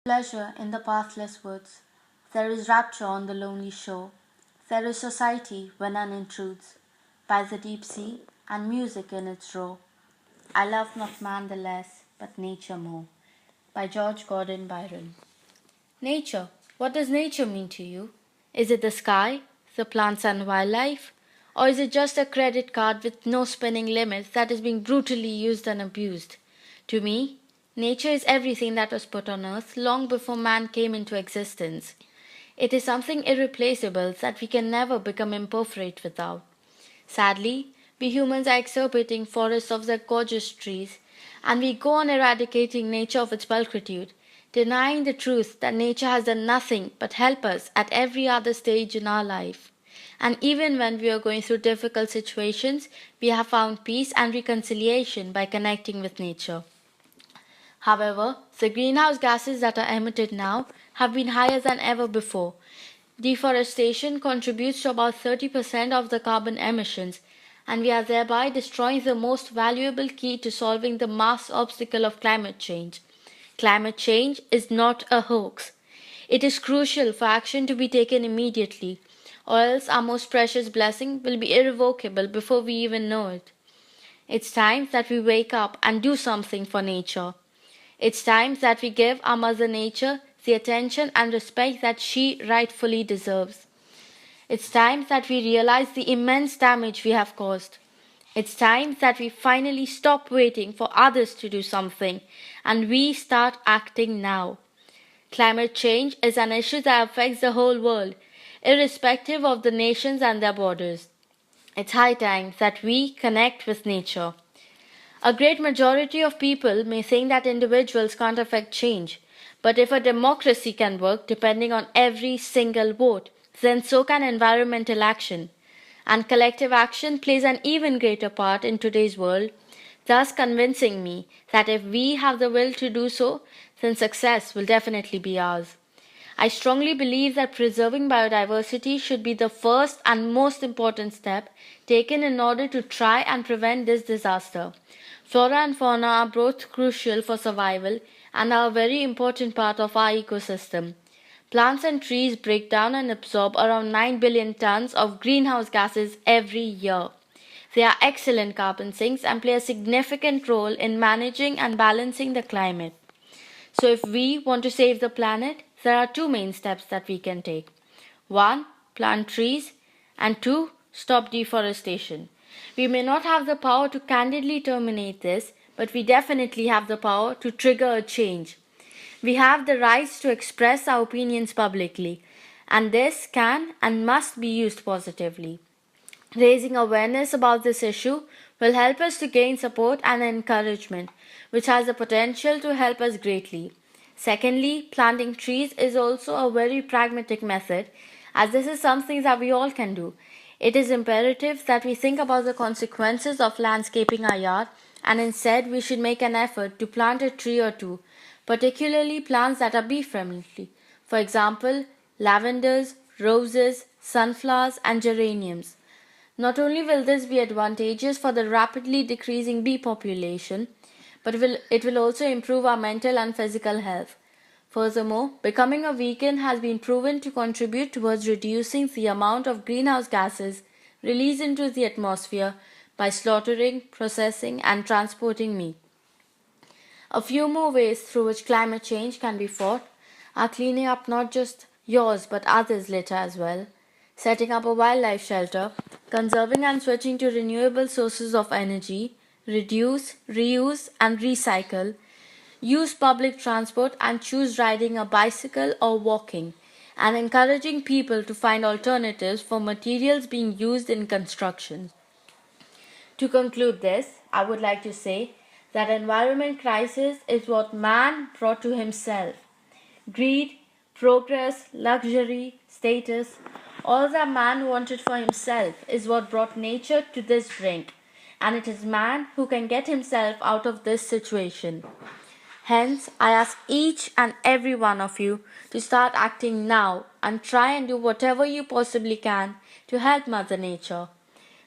Pleasure in the pathless woods. There is rapture on the lonely shore. There is society when none intrudes. By the deep sea and music in its roar. I love not man the less, but nature more. By George Gordon Byron. Nature. What does nature mean to you? Is it the sky, the plants and wildlife? Or is it just a credit card with no spending limits that is being brutally used and abused? To me, nature is everything that was put on earth long before man came into existence. It is something irreplaceable that we can never become imperfect without. Sadly, we humans are extirpating forests of their gorgeous trees, and we go on eradicating nature of its pulchritude, denying the truth that nature has done nothing but help us at every other stage in our life. And even when we are going through difficult situations, we have found peace and reconciliation by connecting with nature. However, the greenhouse gases that are emitted now have been higher than ever before. Deforestation contributes to about 30% of the carbon emissions, and we are thereby destroying the most valuable key to solving the mass obstacle of climate change. Climate change is not a hoax. It is crucial for action to be taken immediately, or else our most precious blessing will be irrevocable before we even know it. It's time that we wake up and do something for nature. It's time that we give our Mother Nature the attention and respect that she rightfully deserves. It's time that we realize the immense damage we have caused. It's time that we finally stop waiting for others to do something and we start acting now. Climate change is an issue that affects the whole world, irrespective of the nations and their borders. It's high time that we connect with nature. A great majority of people may think that individuals can't affect change, but if a democracy can work depending on every single vote, then so can environmental action. And collective action plays an even greater part in today's world, thus convincing me that if we have the will to do so, then success will definitely be ours. I strongly believe that preserving biodiversity should be the first and most important step taken in order to try and prevent this disaster. Flora and fauna are both crucial for survival and are a very important part of our ecosystem. Plants and trees break down and absorb around 9 billion tons of greenhouse gases every year. They are excellent carbon sinks and play a significant role in managing and balancing the climate. So if we want to save the planet, there are two main steps that we can take. 1. Plant trees, and 2. Stop deforestation. We may not have the power to candidly terminate this, but we definitely have the power to trigger a change. We have the rights to express our opinions publicly, and this can and must be used positively. Raising awareness about this issue will help us to gain support and encouragement, which has the potential to help us greatly. Secondly, planting trees is also a very pragmatic method, as this is something that we all can do. It is imperative that we think about the consequences of landscaping our yard, and instead we should make an effort to plant a tree or two, particularly plants that are bee-friendly. For example, lavenders, roses, sunflowers, and geraniums. Not only will this be advantageous for the rapidly decreasing bee population, but it will also improve our mental and physical health. Furthermore, becoming a vegan has been proven to contribute towards reducing the amount of greenhouse gases released into the atmosphere by slaughtering, processing, and transporting meat. A few more ways through which climate change can be fought are cleaning up not just yours but others' litter as well, setting up a wildlife shelter, conserving and switching to renewable sources of energy, reduce, reuse, and recycle, use public transport and choose riding a bicycle or walking, and encouraging people to find alternatives for materials being used in construction. To conclude this, I would like to say that environment crisis is what man brought to himself. Greed, progress, luxury, status, all that man wanted for himself is what brought nature to this brink, and it is man who can get himself out of this situation. Hence, I ask each and every one of you to start acting now and try and do whatever you possibly can to help Mother Nature.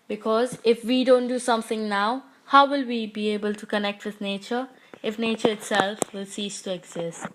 Because if we don't do something now, how will we be able to connect with nature if nature itself will cease to exist?